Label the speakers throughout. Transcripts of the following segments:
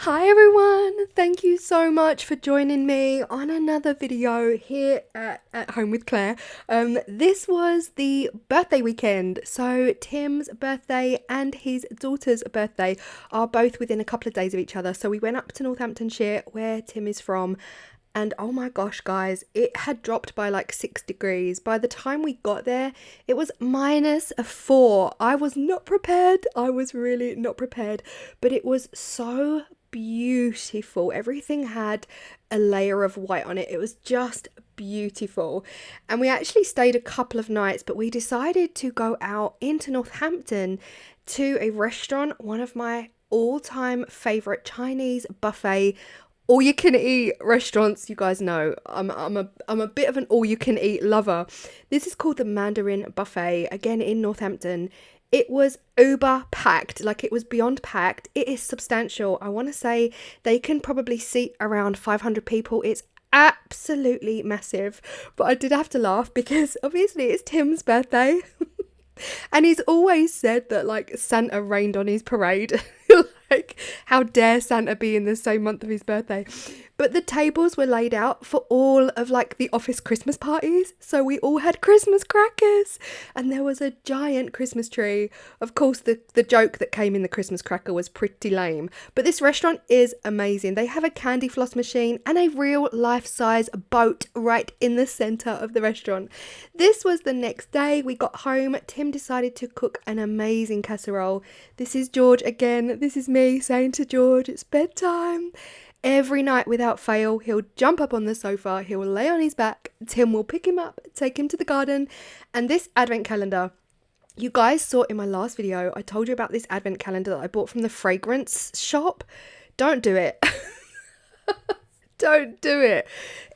Speaker 1: Hi everyone, thank you so much for joining me on another video here at home with Claire. This was the birthday weekend, so Tim's birthday and his daughter's birthday are both within a couple of days of each other. So we went up to Northamptonshire, where Tim is from, and oh my gosh guys, it had dropped by like 6 degrees. By the time we got there, it was -4. I was not prepared. I was really not prepared, but it was so beautiful. Everything had a layer of white on it. It was just beautiful. And we actually stayed a couple of nights, but we decided to go out into Northampton to a restaurant, one of my all-time favorite Chinese buffet all you can eat restaurants. You guys know I'm a bit of an all you can eat lover. This is called the Mandarin Buffet, again in Northampton. It was uber packed, like it was beyond packed. It is substantial. I want to say they can probably seat around 500 people. It's absolutely massive. But I did have to laugh because obviously it's Tim's birthday. And he's always said that like Santa rained on his parade. Like, how dare Santa be in the same month of his birthday? But the tables were laid out for all of like the office Christmas parties. So we all had Christmas crackers and there was a giant Christmas tree. Of course, the joke that came in the Christmas cracker was pretty lame. But this restaurant is amazing. They have a candy floss machine and a real life-size boat right in the centre of the restaurant. This was the next day. We got home. Tim decided to cook an amazing casserole. This is George again. This is me saying to George, it's bedtime. Every night without fail, he'll jump up on the sofa, he'll lay on his back, Tim will pick him up, take him to the garden. And this advent calendar, you guys saw in my last video, I told you about this advent calendar that I bought from the fragrance shop. Don't do it. Don't do it.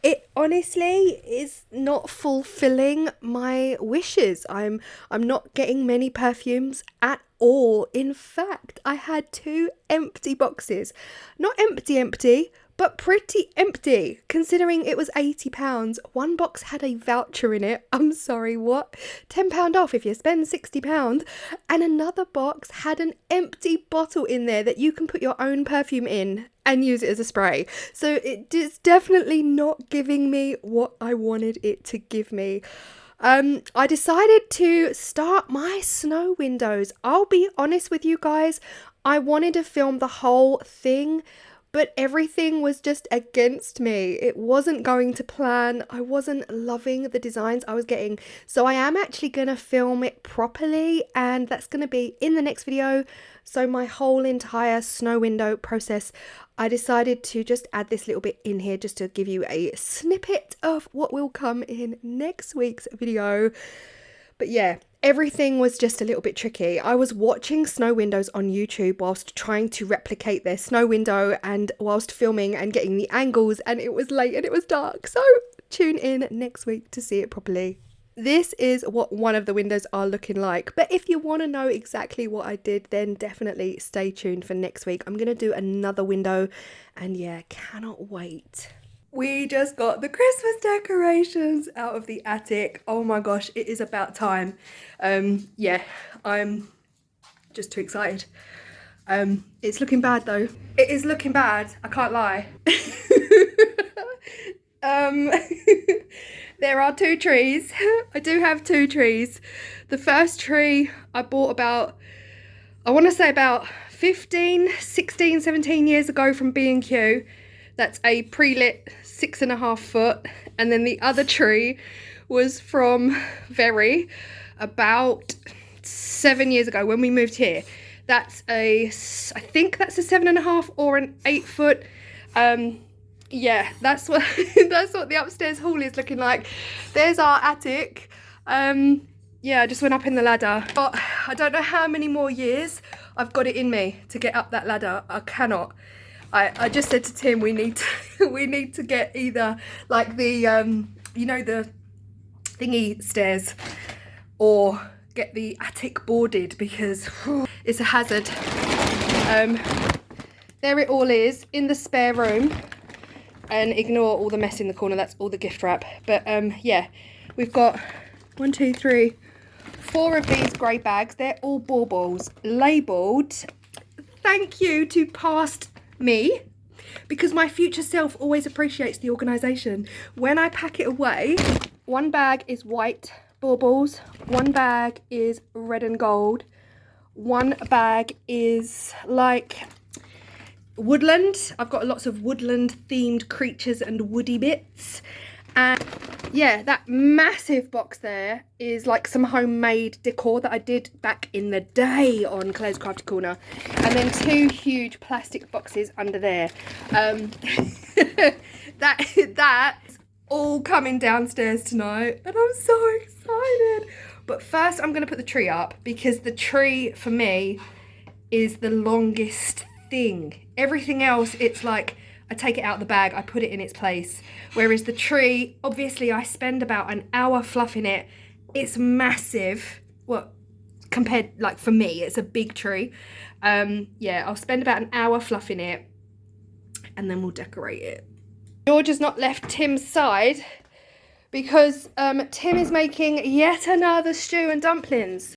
Speaker 1: It honestly is not fulfilling my wishes. I'm not getting many perfumes at all. In fact, I had 2 empty boxes. Not empty, but pretty empty, considering it was £80. One box had a voucher in it. I'm sorry, what? £10 off if you spend £60. And another box had an empty bottle in there that you can put your own perfume in and use it as a spray. So it is definitely not giving me what I wanted it to give me. I decided to start my snow windows. I'll be honest with you guys, I wanted to film the whole thing, but everything was just against me. It wasn't going to plan. I wasn't loving the designs I was getting. So I am actually going to film it properly, and that's going to be in the next video. So my whole entire snow window process, I decided to just add this little bit in here just to give you a snippet of what will come in next week's video. But yeah, everything was just a little bit tricky. I was watching snow windows on YouTube whilst trying to replicate their snow window and whilst filming and getting the angles, and it was late and it was dark. So tune in next week to see it properly. This is what one of the windows are looking like. But if you want to know exactly what I did, then definitely stay tuned for next week. I'm going to do another window and yeah, cannot wait. We just got the Christmas decorations out of the attic. Oh my gosh, it is about time. Yeah, I'm just too excited. It's looking bad though. It is looking bad, I can't lie. There are 2 trees. I do have 2 trees. The first tree I bought about, I want to say about 15, 16, 17 years ago from B&Q. That's a pre-lit 6.5 foot. And then the other tree was from Very about 7 years ago when we moved here. That's I think that's a 7.5 or an 8 foot. Yeah, that's what that's what the upstairs hall is looking like. There's our attic. Yeah, I just went up in the ladder, but I don't know how many more years I've got it in me to get up that ladder. I cannot. I just said to Tim, we need to get either like the you know, the thingy stairs, or get the attic boarded because whew, it's a hazard. There it all is in the spare room. And ignore all the mess in the corner, that's all the gift wrap. But yeah, we've got 1, 2, 3, 4 of these grey bags. They're all baubles labelled thank you to past me, because my future self always appreciates the organisation. When I pack it away, one bag is white baubles, one bag is red and gold, one bag is like woodland. I've got lots of woodland themed creatures and woody bits. And yeah, that massive box there is like some homemade decor that I did back in the day on Claire's Crafty Corner. And then two huge plastic boxes under there. That's all coming downstairs tonight. And I'm so excited. But first I'm going to put the tree up, because the tree for me is the longest thing. Everything else, it's like I take it out of the bag, I put it in its place. Whereas the tree, obviously I spend about an hour fluffing it. It's massive. Well, compared, like for me, it's a big tree. Yeah, I'll spend about an hour fluffing it and then we'll decorate it. George has not left Tim's side because Tim is making yet another stew and dumplings.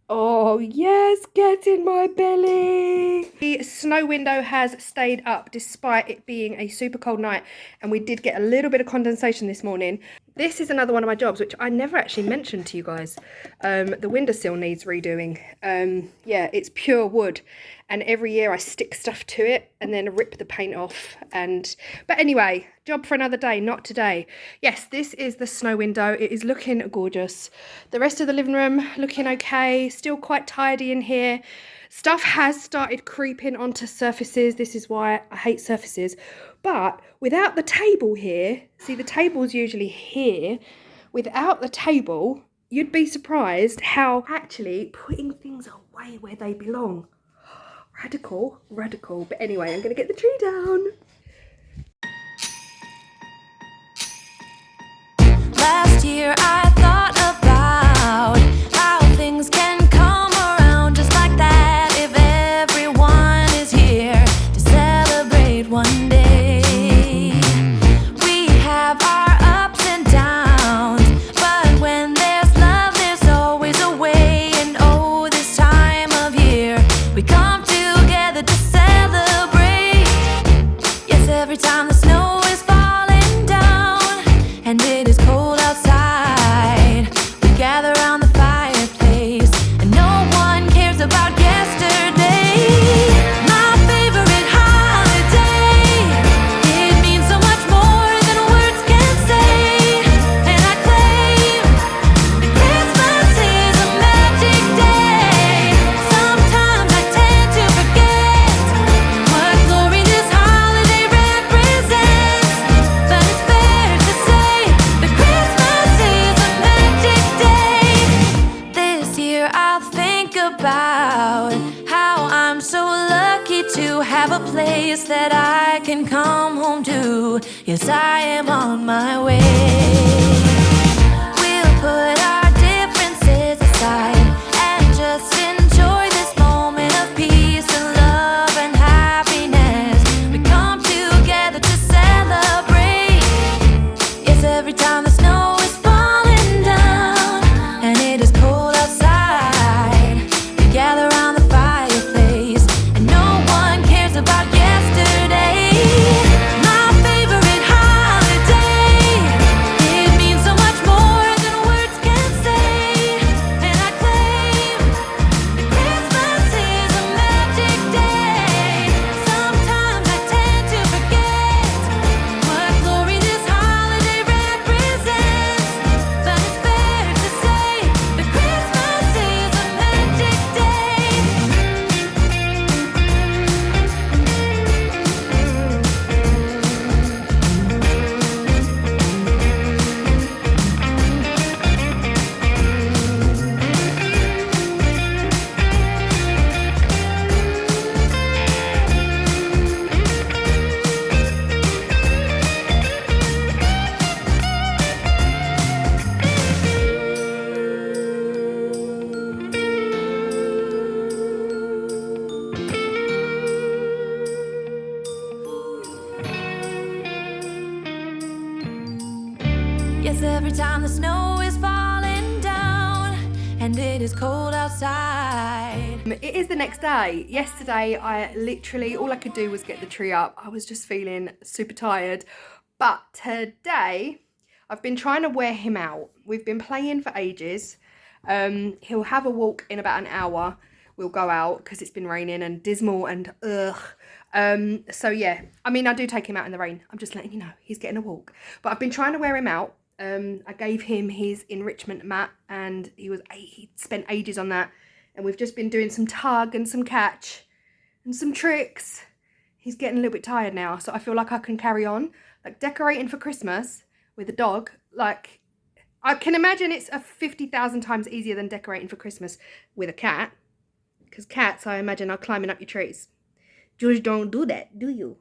Speaker 1: Oh yes, get in my belly. The snow window has stayed up despite it being a super cold night, and we did get a little bit of condensation this morning. This is another one of my jobs which I never actually mentioned to you guys. The windowsill needs redoing. Yeah, it's pure wood, and every year I stick stuff to it and then rip the paint off. But anyway, job for another day, not today. Yes, this is the snow window. It is looking gorgeous. The rest of the living room looking okay, still quite tidy in here. Stuff has started creeping onto surfaces. This is why I hate surfaces. But without the table here, see the table's usually here. Without the table, you'd be surprised how actually putting things away where they belong. Radical, radical. But anyway, I'm going to get the tree down.
Speaker 2: Last year I thought about how things can come around just like that if everyone is here to celebrate one day. We have our ups and downs, but when there's love there's always a way. And oh, this time of year we come together to celebrate. Yes, every time the snow is falling down and it is cold outside, we gather around the fireplace and no one cares about yesterday. My favorite holiday, it means so much more than words can say. And I claim that Christmas is a magic day. Sometimes I tend to forget what glory this holiday represents, but it's fair to say that Christmas is a magic day. This year I'll think about how I'm so lucky to have a place that I can come home to. Yes, I am on my way. We'll put our differences aside and just enjoy this moment of peace and love and happiness. We come together to celebrate. Yes, every time the snow is falling down and it is cold outside, we gather around the fireplace and no one cares about yesterday. My favorite holiday, it means so much more than words can say. And I claim that Christmas is a magic day. Sometimes I tend to forget what glory this holiday represents, but it's fair to say that Christmas is a magic day. Yes, every time the snow is falling down and it is cold outside.
Speaker 1: It is the next day. Yesterday, I literally, all I could do was get the tree up. I was just feeling super tired. But today, I've been trying to wear him out. We've been playing for ages. He'll have a walk in about an hour. We'll go out because it's been raining and dismal and ugh. So yeah, I mean, I do take him out in the rain. I'm just letting you know, he's getting a walk. But I've been trying to wear him out. I gave him his enrichment mat and he spent ages on that. And we've just been doing some tug and some catch and some tricks. He's getting a little bit tired now. So I feel like I can carry on. Like decorating for Christmas with a dog. Like, I can imagine it's 50,000 times easier than decorating for Christmas with a cat. Because cats, I imagine, are climbing up your trees. George, don't do that, do you?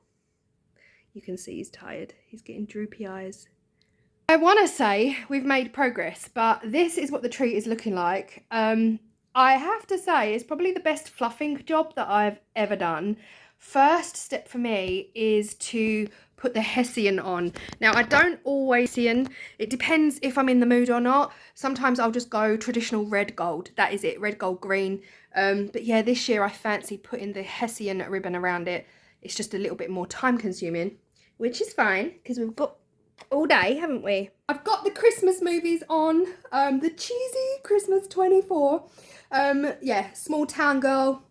Speaker 1: You can see he's tired. He's getting droopy eyes. I want to say we've made progress, but this is what the tree is looking like. I have to say it's probably the best fluffing job that I've ever done. First step for me is to put the Hessian on. Now, I don't always Hessian. It depends if I'm in the mood or not. Sometimes I'll just go traditional red gold. That is it, red gold green. But yeah, this year I fancy putting the Hessian ribbon around it. It's just a little bit more time consuming, which is fine because we've got all day, haven't we? I've got the Christmas movies on, the cheesy Christmas 24. Yeah, small town girl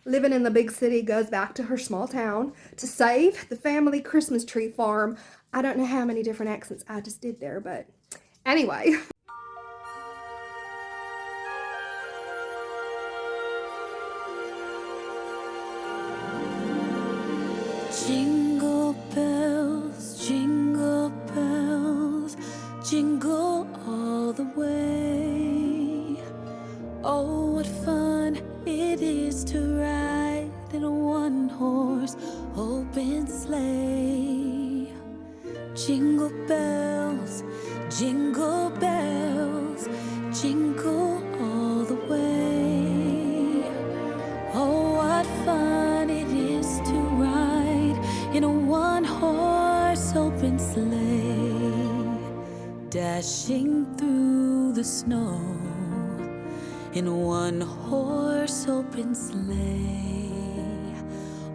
Speaker 1: living in the big city goes back to her small town to save the family Christmas tree farm. I don't know how many different accents I just did there, but anyway.
Speaker 2: Jingle bells, jingle bells, jingle all the way. Oh, what fun it is to ride in a one-horse open sleigh. Jingle bells, jingle bells, jingle all the way. Oh, what fun it is to ride in a one-horse open sleigh, dashing through the snow in a one-horse open sleigh.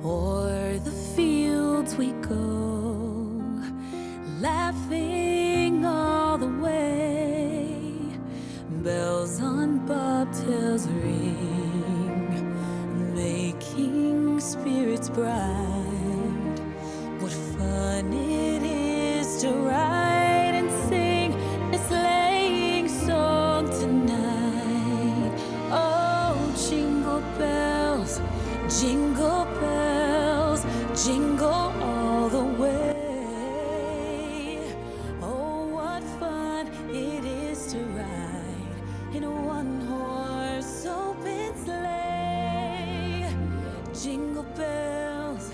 Speaker 2: O'er the fields we go, laughing all the way. Bells on bobtails ring, making spirits bright. What fun it is to ride and sing a sleighing song tonight. Oh, jingle bells, jingle bells, jingle all the way. Oh, what fun it is to ride in a one-horse open sleigh. Jingle bells,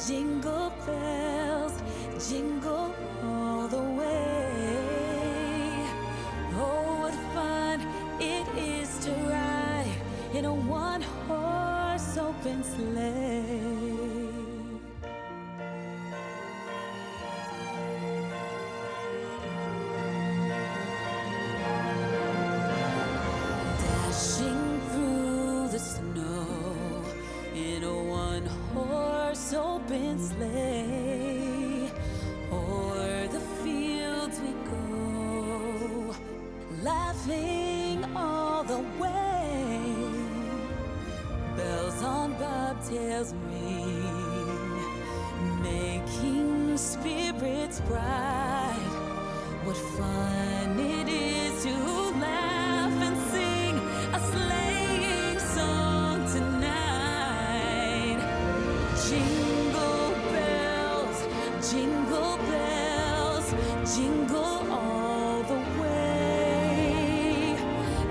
Speaker 2: jingle bells, jingle all the way. Oh, what fun it is to ride in a one-horse open sleigh. Dashing through the snow in a one-horse open sleigh. O'er the fields we go, laughing all the way. Bells on bobtails ring, making spirits bright. What fun it is to laugh and sing a sleighing song tonight. Jingle bells, jingle bells, jingle all the way.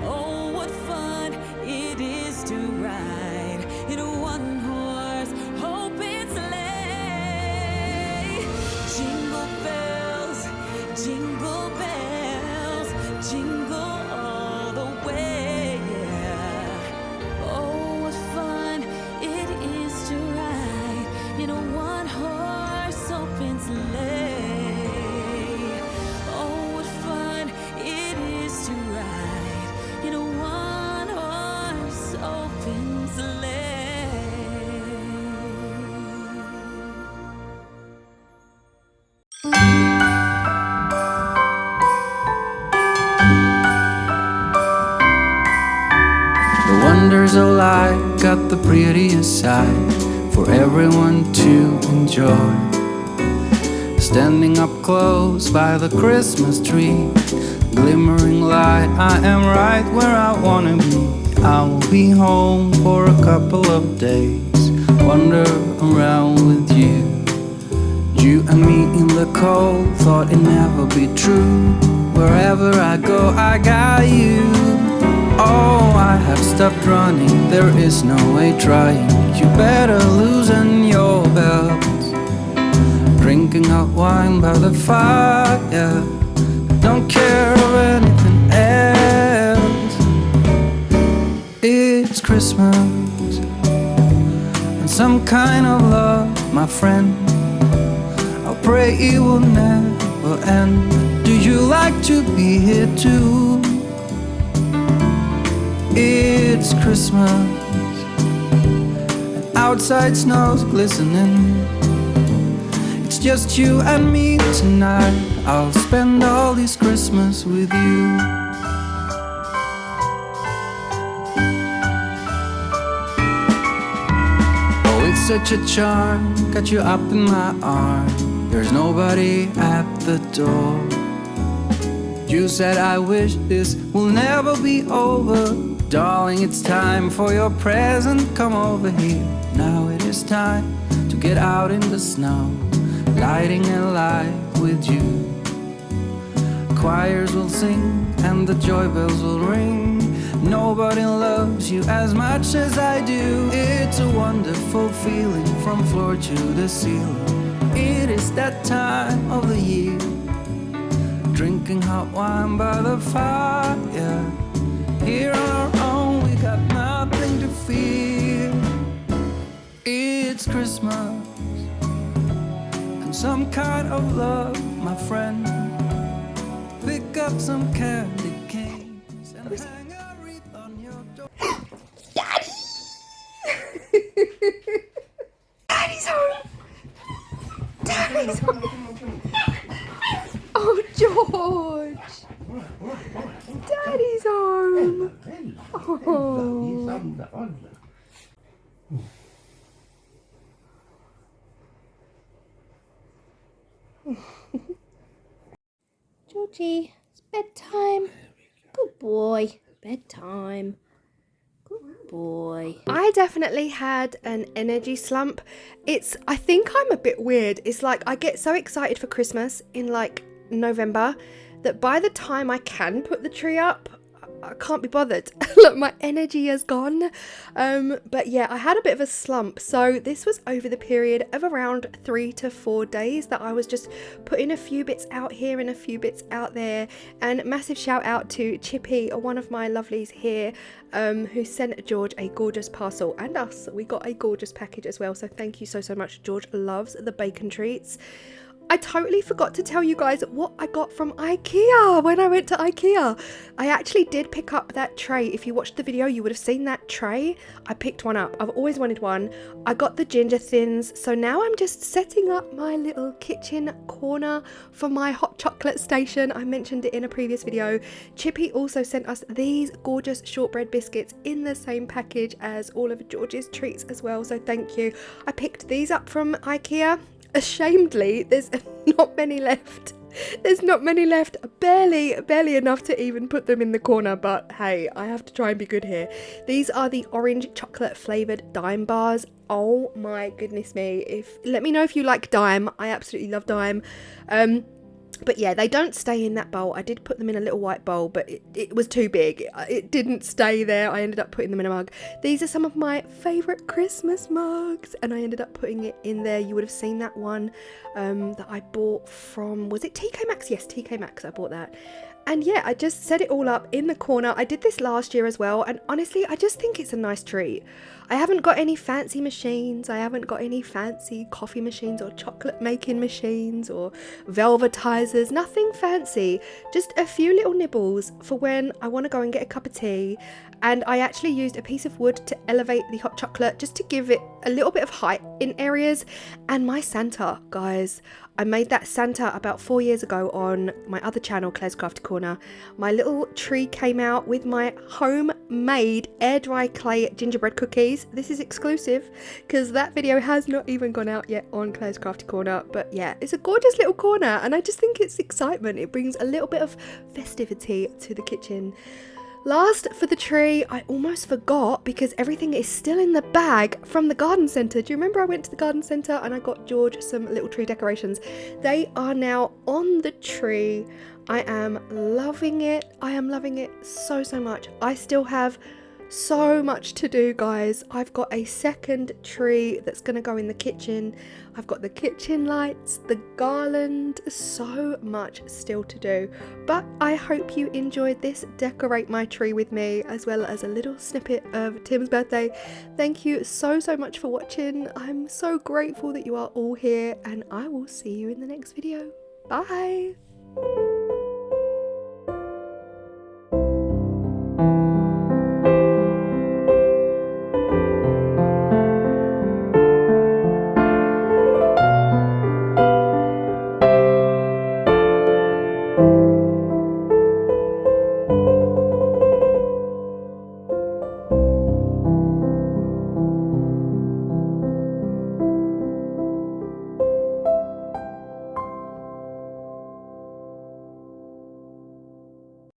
Speaker 2: Oh, what fun it is to ride in a one-horse open sleigh. Jingle bells, jingle bells, jingle
Speaker 3: The wonders of life got the prettiest side for everyone to enjoy. Standing up close by the Christmas tree, glimmering light, I am right where I wanna be. I will be home for a couple of days, wander around with you. You and me in the cold, thought it'd never be true. Wherever I go, I got you. Oh, I have stopped running, there is no way trying. You better loosen your belt. Drinking hot wine by the fire, don't care of anything else. It's Christmas, and some kind of love, my friend. I'll pray it will never end. Do you like to be here too? It's Christmas, and outside snow's glistening. It's just you and me tonight. I'll spend all this Christmas with you. Oh, it's such a charm, got you up in my arm. There's nobody at the door. You said I wish this will never be over. Darling, it's time for your present, come over here. Now it is time to get out in the snow, lighting a light with you. Choirs will sing and the joy bells will ring. Nobody loves you as much as I do. It's a wonderful feeling from floor to the ceiling. It is that time of the year, drinking hot wine by the fire. Here on our own, we got nothing to fear. It's Christmas, and some kind of love, my friend. Pick up some candy canes and hang a wreath on your door.
Speaker 1: Daddy! Daddy's home! Daddy's home! Oh, George! Daddy's home! Oh. Georgie, it's bedtime. Good boy. Bedtime. Good boy. I definitely had an energy slump. I think I'm a bit weird. It's like I get so excited for Christmas in like November that by the time I can put the tree up, I can't be bothered. Look, my energy has gone. But yeah, I had a bit of a slump. So this was over the period of around 3 to 4 days that I was just putting a few bits out here and a few bits out there. And massive shout out to Chippy, one of my lovelies here, who sent George a gorgeous parcel, and us. We got a gorgeous package as well. So thank you so much. George loves the bacon treats. I totally forgot to tell you guys what I got from IKEA when I went to IKEA. I actually did pick up that tray. If you watched the video, you would have seen that tray. I picked one up. I've always wanted one. I got the ginger thins. So now I'm just setting up my little kitchen corner for my hot chocolate station. I mentioned it in a previous video. Chippy also sent us these gorgeous shortbread biscuits in the same package as all of George's treats as well. So thank you. I picked these up from IKEA. Ashamedly, there's not many left. There's not many left. Barely enough to even put them in the corner. But hey, I have to try and be good here. These are the orange chocolate flavoured Dime bars. Oh my goodness me. Let me know if you like Dime. I absolutely love Dime. But yeah, they don't stay in that bowl. I did put them in a little white bowl, but it was too big. It didn't stay there. I ended up putting them in a mug. These are some of my favourite Christmas mugs, and I ended up putting it in there. You would have seen that one that I bought from, was it TK Maxx? Yes, TK Maxx, I bought that. And yeah, I just set it all up in the corner. I did this last year as well, and honestly, I just think it's a nice treat. I haven't got any fancy machines. I haven't got any fancy coffee machines or chocolate making machines or velvetizers. Nothing fancy. Just a few little nibbles for when I want to go and get a cup of tea. And I actually used a piece of wood to elevate the hot chocolate just to give it a little bit of height in areas. And my Santa, guys, I made that Santa about 4 years ago on my other channel, Claire's Crafty Corner. My little tree came out with my homemade air dry clay gingerbread cookies. This is exclusive because that video has not even gone out yet on Claire's Crafty Corner. But yeah, it's a gorgeous little corner and I just think it's excitement. It brings a little bit of festivity to the kitchen. Last for the tree, I almost forgot because everything is still in the bag from the garden centre. Do you remember I went to the garden centre and I got George some little tree decorations? They are now on the tree. I am loving it. I am loving it so much. I still have so much to do, guys. I've got a second tree that's going to go in the kitchen. I've got the kitchen lights, the garland, so much still to do. But I hope you enjoyed this decorate my tree with me, as well as a little snippet of Tim's birthday. Thank you so much for watching. I'm so grateful that you are all here, and I will see you in the next video. Bye.